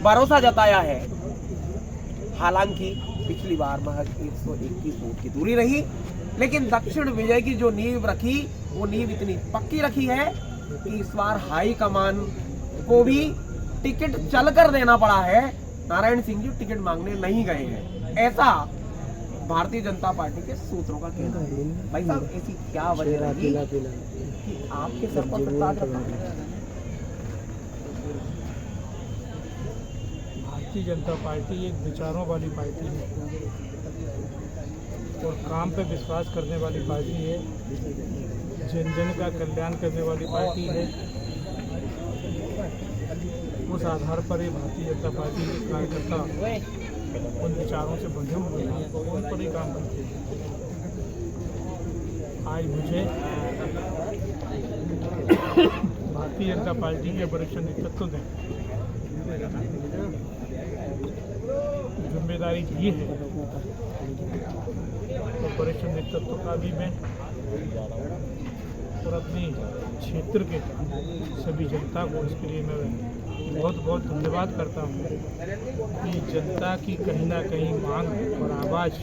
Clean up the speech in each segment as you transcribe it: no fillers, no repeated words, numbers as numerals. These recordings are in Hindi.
भरोसा जताया है। हालांकि पिछली बार महज 121 वोट की दूरी रही, लेकिन दक्षिण विजय की जो नींव रखी वो नींव इतनी पक्की रखी है कि इस बार हाईकमान को भी टिकट चलकर देना पड़ा है। नारायण सिंह जी टिकट मांगने नहीं गए हैं, ऐसा भारतीय जनता पार्टी के सूत्रों का कहना है। भाई साहब, ऐसी क्या वजह रही कि आपके सर पर ताज रखा? भारतीय जनता पार्टी एक विचारों वाली पार्टी है और काम पे विश्वास करने वाली पार्टी है, जन जन का कल्याण करने वाली पार्टी है। उस आधार पर ही भारतीय जनता पार्टी के कार्यकर्ता उन विचारों से बंधे हुए हैं और उन पर ही काम करते हैं। आज मुझे भारतीय जनता पार्टी के वरिष्ठ नेतृत्व ने जिम्मेदारी दी है, तो वरिष्ठ नेतृत्व का भी मैं और अपनी क्षेत्र के सभी जनता को इसके लिए मैं बहुत बहुत धन्यवाद करता हूँ कि जनता की कहीं ना कहीं मांग और आवाज़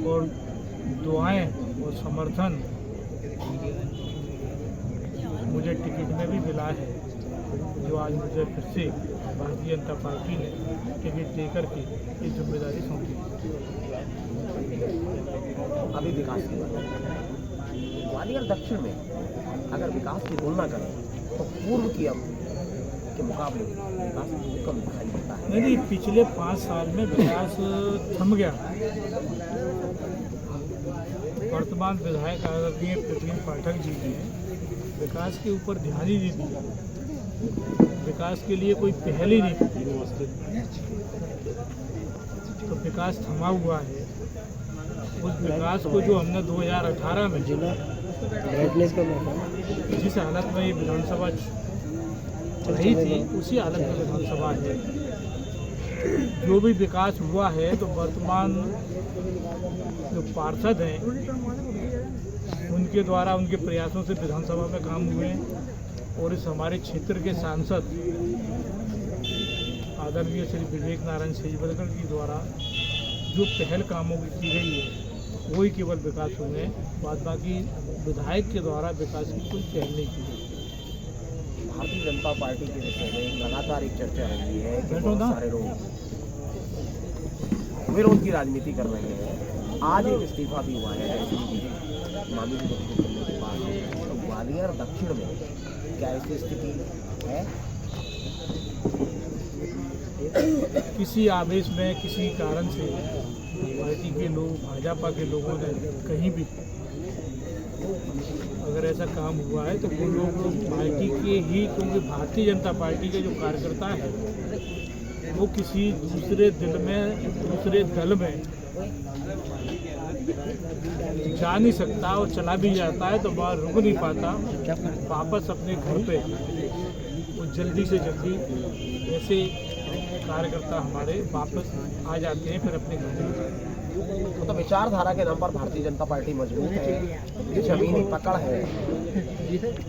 और दुआएं और समर्थन मुझे टिकट में भी मिला है, जो आज मुझे फिर से भारतीय जनता पार्टी ने टिकट देकर के ये जिम्मेदारी सौंपी। अभी विकास की बात, ग्वालियर दक्षिण में अगर विकास की तुलना करें तो पूर्व की अब के मुकाबले विकास कम दिखाई देता है। नहीं, पिछले 5 साल में विकास थम गया। वर्तमान विधायक आदरणीय प्रवीण पाठक जी ने विकास के ऊपर ध्यान ही नहीं दिया, विकास के लिए कोई पहल ही नहीं की, तो विकास थमा हुआ है। उस विकास को जो हमने 2018 में जिस हालत में ये विधानसभा रही थी उसी हालत में विधानसभा है। जो भी विकास हुआ है तो वर्तमान जो पार्षद हैं उनके द्वारा उनके प्रयासों से विधानसभा में काम हुए हैं और इस हमारे क्षेत्र के सांसद आदरणीय श्री विवेक नारायण शेजवलकर जी द्वारा जो पहल कामों की गई है वही केवल विकास हुए हैं, बाद बाकी विधायक के द्वारा विकास की कोई पहल नहीं की गई। भारतीय जनता पार्टी के विषय में लगातार एक चर्चा रही है कि बहुत सारे लोग विरोध की राजनीति कर रहे हैं। आज एक इस्तीफा भी हुआ है मामले करने के बाद, तो ग्वालियर दक्षिण में क्या ऐसी स्थिति है? किसी आवेश में किसी कारण से पार्टी के लोग, भाजपा के लोगों ने कहीं भी अगर ऐसा काम हुआ है तो वो लोग पार्टी के ही, क्योंकि भारतीय जनता पार्टी के जो कार्यकर्ता है वो किसी दूसरे दूसरे दल में जा नहीं सकता और चला भी जाता है तो वह रुक नहीं पाता, वापस अपने घर पे वो जल्दी से जल्दी ऐसे कार्यकर्ता हमारे वापस आ जाते हैं फिर अपने घर। तो विचारधारा के नाम पर भारतीय जनता पार्टी मजबूत है, जमीनी पकड़ है।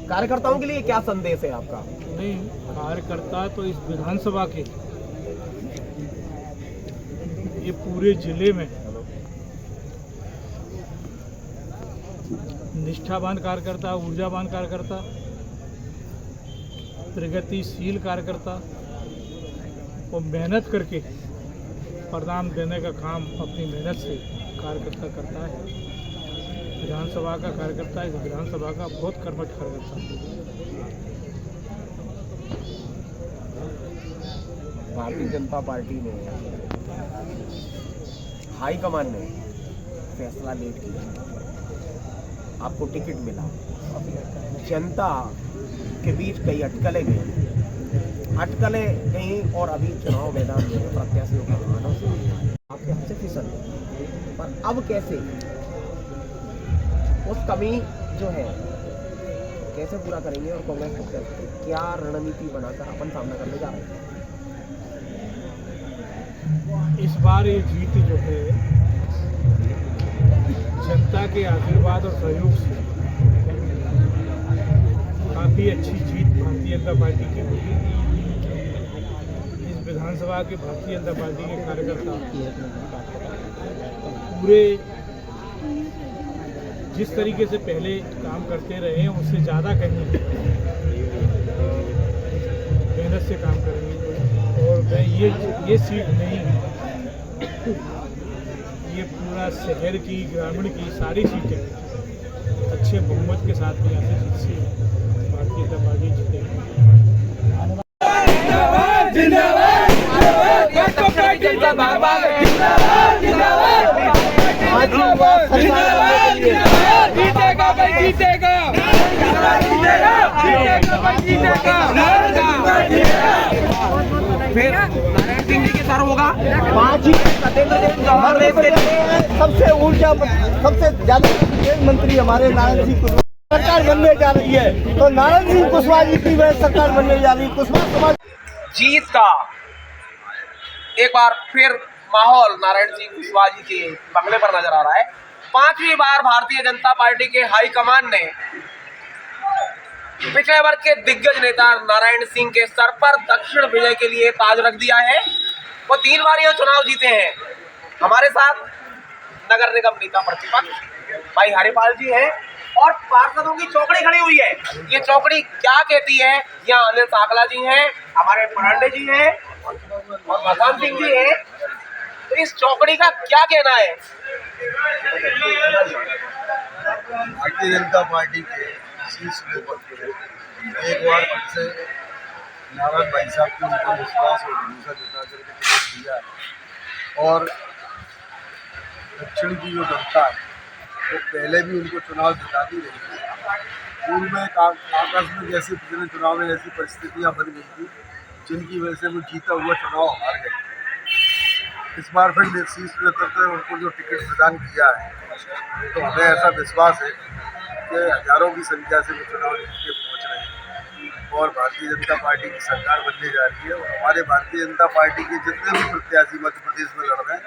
कार्यकर्ताओं के लिए क्या संदेश है आपका? नहीं, कार्यकर्ता तो इस विधानसभा के ये पूरे जिले में निष्ठावान कार्यकर्ता, ऊर्जावान कार्यकर्ता, प्रगतिशील कार्यकर्ता और मेहनत करके परिणाम देने का काम अपनी मेहनत से कार्यकर्ता करता है। विधानसभा का कार्यकर्ता इस विधानसभा का बहुत कर्मठ कार्यकर्ता है। भारतीय जनता पार्टी ने हाईकमान ने फैसला लेट किया, आपको टिकट मिला, जनता के बीच कई अटकलें गई, अटकलें कहीं और अभी चुनाव मैदान में प्रत्याशियों के हाथों से आपके हाथ से फिसल, पर अब कैसे उस कमी जो है कैसे पूरा करेंगे और कांग्रेस को कैसे, क्या रणनीति बनाकर अपन सामना करने जा रहे हैं? इस बार ये जीत जो है जनता के आशीर्वाद और सहयोग से काफ़ी अच्छी जीत भारतीय जनता पार्टी की होगी। विधानसभा के भारतीय जनता पार्टी के कार्यकर्ता पूरे जिस तरीके से पहले काम करते रहे हैं उससे ज़्यादा कहीं मेहनत से काम करेंगे। और मैं ये सीट नहीं, ये पूरा शहर की, ग्रामीण की सारी सीटें अच्छे बहुमत के साथ में यहाँ से जीत से भारतीय जनता पार्टी जीतेगी। फिर नारायण सिंह जी के सर होगा 5 ही। सबसे ऊर्जा, सबसे ज्यादा रेल मंत्री हमारे नारायण सिंह कुशवाहा सरकार बनने जा रही है, तो नारायण सिंह कुशवाहा जी की वजह सरकार बनने जा रही है। कुशवाहा समाज जीत का एक बार फिर माहौल नारायण सिंह कुशवाहा जी के बंगले पर नजर आ रहा है। 5वीं बार भारतीय जनता पार्टी के हाईकमान ने पिछले वर्ग के दिग्गज नेता नारायण सिंह के सर पर दक्षिण विजय के लिए ताज रख दिया है। वो 3 बार यह चुनाव जीते हैं। हमारे साथ नगर निगम नेता प्रतिपक्ष भाई हरिपाल जी हैं और पार्षदों की चौकड़ी खड़ी हुई है। ये चौकड़ी क्या कहती है? यहाँ अनिल साकला जी हैं, हमारे परांडे जी हैं और भगवान सिंह जी हैं। तो इस चौकड़ी का क्या कहना है? भारतीय जनता पार्टी के शीर्ष नेतृत्व एक बार फिर से नारायण भाई साहब के ऊपर विश्वास और भरोसा जता करके टिकट दिया है। और दक्षिण की जो जनता है वो पहले भी उनको चुनाव जिताती रही है। पूर्व में कांग्रेस में जैसे पिछले चुनाव में ऐसी परिस्थितियां बन गई थी जिनकी वजह से वो जीता हुआ चुनाव हार गए। इस बार फिर शीर्ष नेतृत्व ने उनको जो टिकट प्रदान किया है तो हमें ऐसा विश्वास है कि हजारों की संख्या से वो चुनाव जीत के पहुँच रहे हैं और भारतीय जनता पार्टी की सरकार बनने जा रही है। और हमारे भारतीय जनता पार्टी के जितने भी प्रत्याशी मध्य प्रदेश में लड़ रहे हैं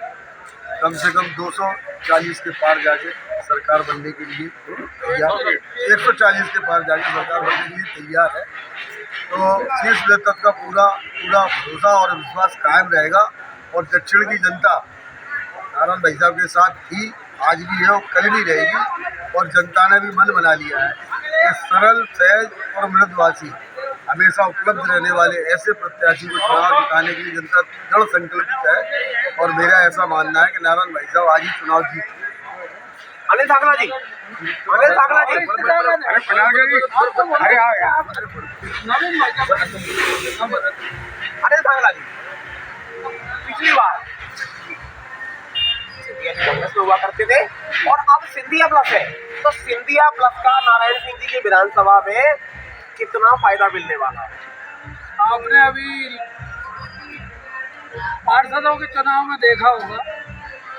कम से कम 240 के पार जाके सरकार बनने के लिए तैयार, 140 के पार जाके सरकार बनने के लिए तैयार है। तो शीर्ष नेतृत्व का पूरा भरोसा और विश्वास कायम रहेगा और दक्षिण की जनता नारायण भाई साहब के साथ थी, आज भी है और कल भी रहेगी। और जनता ने भी मन बना लिया है कि सरल, सहज और मृदुभाषी हमेशा उपलब्ध रहने वाले ऐसे प्रत्याशी को चुनाव जिताने के लिए जनता दृढ़ संकल्पित है। और मेरा ऐसा मानना है कि नारायण भाई साहब आज ही चुनाव जीत। अनिल साकला जी, अनिल साकला जी, अनिल साकला जी, पिछली बार कांग्रेस में हुआ करते थे और अब सिंधिया प्लस है। तो सिंधिया प्लस का नारायण सिंह जी की विधानसभा में कितना फायदा मिलने वाला है? आपने अभी पार्षदों के चुनाव में देखा होगा,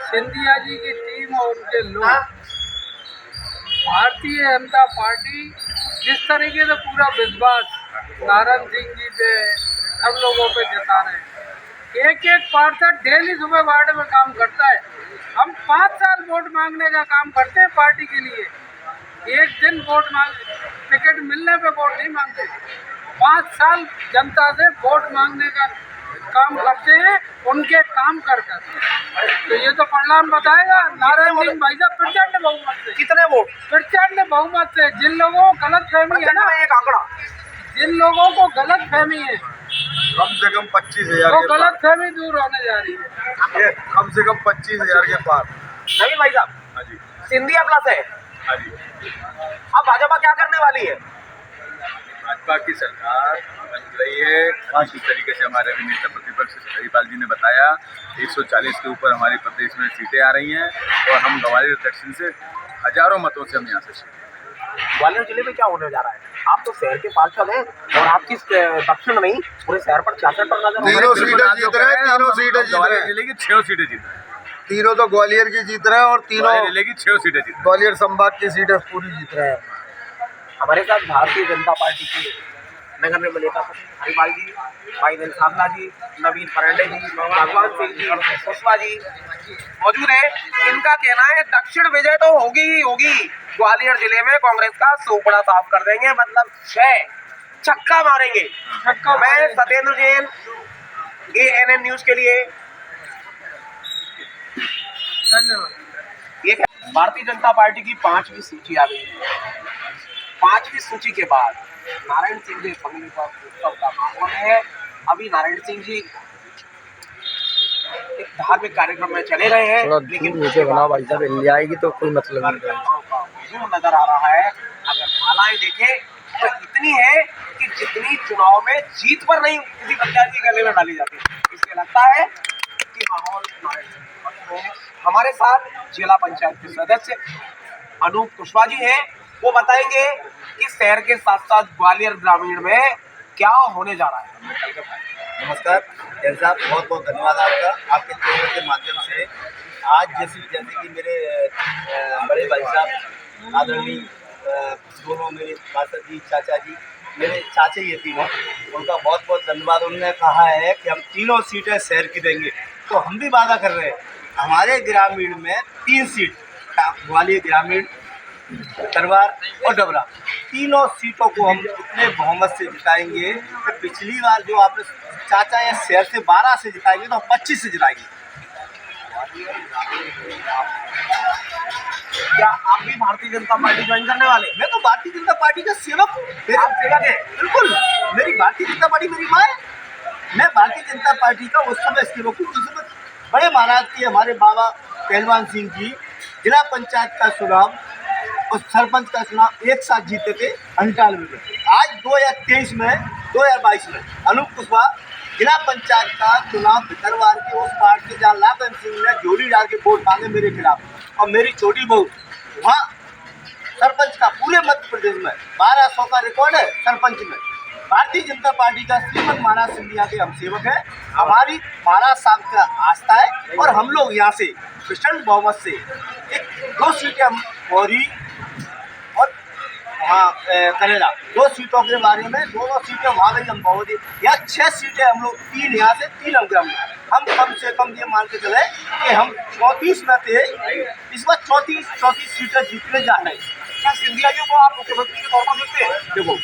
सिंधिया जी की टीम और उनके लोग भारतीय जनता पार्टी जिस तरीके से पूरा विश्वास नारायण सिंह जी पे सब लोगों पे जता रहे हैं। एक पार्षद डेली सुबह वार्ड में काम करता है। हम 5 साल वोट मांगने का काम करते हैं पार्टी के लिए। एक दिन वोट टिकट मिलने पे वोट नहीं मांगते। 5 साल जनता से वोट मांगने का काम करते हैं, उनके काम कर कर। तो ये तो परिणाम बताएगा। नारायण सिंह भाई साहब प्रचंड बहुमत से। कितने वोट? प्रचंड बहुमत से। जिन लोगों को गलत फहमी है ना, एक आंकड़ा, जिन लोगों को गलत फहमी है कम से कम 25,000 वो के गलत फहमी दूर होने जा रही है। कम से कम 25,000 के पार। नवीन भाई साहब, हाँ जी, सिंधिया प्लस है। हाँ जी। अब भाजपा क्या करने वाली है? भाजपा की सरकार बन रही है। जिस तरीके से हमारे नेता प्रतिपक्ष हरिपाल जी ने बताया, 140 के ऊपर हमारे प्रदेश में सीटें आ रही हैं और हम ग्वालियर दक्षिण से हजारों मतों से हम यहाँ से ग्वालियर जिले में क्या होने जा रहा है? आप तो शहर के पार्षद हैं और आपकी दक्षिण नहीं पूरे शहर पर 66 पर नजर। तीनों सीटें जीत रहे हैं, तीनों सीटें जीत रहे ग्वालियर हैं। जिले की 6 सीटें जीत रहे हैं। तीनों तो ग्वालियर की जीत रहे हैं और तीनों ग्वालियर जिले की 6 सीटें जीत रहे हैं। ग्वालियर संभाग की सीटें पूरी जीत रहे हैं। हमारे साथ भारतीय जनता पार्टी के नगर निगम नेता हरिपाल जी, भाई अनिल साकला जी, नवीन परांडे जी, भगवान सिंह जी, कुशवाहा जी मौजूद है। इनका कहना है दक्षिण विजय तो होगी ही होगी। ग्वालियर जिले में कांग्रेस का सोपड़ा साफ कर देंगे, मतलब 6 छक्का मारेंगे। मैं सत्येंद्र जैन, CNN न्यूज के लिए। धन्यवाद। ये भारतीय जनता पार्टी की 5वीं सूची आ गई। 5वीं सूची के बाद नारायण सिंह जी बंगले पर उत्सव का माहौल है। अभी नारायण सिंह जी एक धार्मिक कार्यक्रम में चले गए हैं, लेकिन नीचे बनाओ भाई साहब, इंडिया आएगी तो कोई मतलब नहीं जो नजर आ रहा है, अगर मालाएं देखें तो इतनी है कि जितनी चुनाव में जीत पर नहीं किसी प्रत्याशी के गले में डाली जाती है। इसलिए लगता है कि माहौल नारायण सिंह के पक्ष में है। हमारे साथ जिला पंचायत के सदस्य अनूप कुशवाहा जी हैं, वो बताएंगे कि शहर के साथ साथ ग्वालियर ग्रामीण में क्या होने जा रहा है। नमस्कार जैन साहब, बहुत बहुत धन्यवाद आपका। आपके चैनल के माध्यम से आज जैसे कि मेरे बड़े भाई साहब आदरणीय दोनों मेरे माता जी, चाचा जी, मेरे चाचे ये तीनों, उनका बहुत बहुत धन्यवाद। उन्होंने कहा है कि हम तीनों सीटें शहर की देंगे, तो हम भी वादा कर रहे हैं। हमारे ग्रामीण में 3 सीट, ग्वालियर ग्रामीण, करवार और डबरा, तीनों सीटों को हम इतने बहुमत से जिताएंगे कि पिछली बार जो आपने चाचा या शहर से 12 से जिताएंगे तो हम 25 से जिताएंगे। क्या आप भी भारतीय जनता पार्टी ज्वाइन करने वाले? मैं तो भारतीय जनता पार्टी का सेवक हूँ। आप सेवक हैं? बिल्कुल, मेरी भारतीय जनता पार्टी मेरी माँ है। मैं भारतीय जनता पार्टी का उस समय सेवक हूँ जिस समय बड़े महाराज के हमारे बाबा पहलवान सिंह जी जिला पंचायत का चुनाव और सरपंच का चुनाव एक साथ जीते थे 98 में। आज 2022 में अनूप कुशवाहा जिला पंचायत का चुनाव भितरवार के उस पार्ट से जहाँ लालन सिंह ने जोड़ी डाल के वोट मांगे मेरे खिलाफ, और मेरी छोटी बहू वहाँ सरपंच का पूरे मध्य प्रदेश में 1200 का रिकॉर्ड है सरपंच में। भारतीय जनता पार्टी का श्रीमंत महाराज सिंधिया के हम सेवक हैं। हमारी महाराज साहब का आस्था है और हम लोग यहाँ से प्रचंड बहुमत से 2 सीटें हम मौरी और वहाँ करेला, 2 सीटों के बारे में, दोनों सीटें वहाँ गई हम बहुत ही, यहाँ 6 सीटें हम लोग, 3 यहाँ से 3 हम कम से कम ये मान के चले कि हम 34 में थे, इस बार 34 सीटें जीतने जा रहे हैं। क्या सिंधिया जी को आप मुख्यमंत्री के तौर पर देखते हैं? देखो,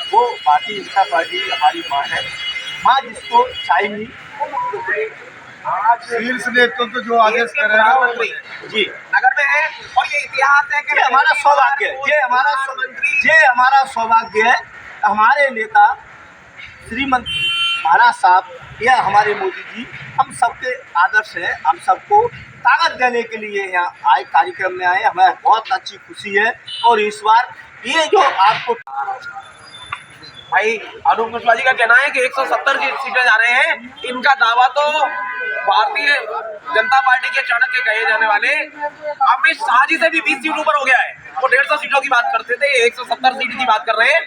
वो भारतीय जनता पार्टी हमारी माँ है, माँ जिसको चाहेंगी आज शीर्ष नेतृत्व जो आदेश कर रहे प्रधानमंत्री हैं जी नगर में है, और ये इतिहास है कि ये हमारा सौभाग्य है, ये हमारा सौभाग्य है। हमारे नेता श्रीमंत महाराज साहब या हमारे मोदी जी हम सबके आदर्श हैं। हम सबको ताकत देने के लिए यहाँ आए, कार्यक्रम में आए, हमें बहुत अच्छी खुशी है। और इस बार ये जो आपको भाई अनूप कुशवाहा जी का कहना है कि 170 सीटें जा रहे हैं। इनका दावा तो भारतीय जनता पार्टी के चाणक्य कहे जाने वाले अमित शाह जी से भी 20 सीट ऊपर हो गया है। वो 150 सीटों की बात करते थे, 170 सीट की बात कर रहे हैं।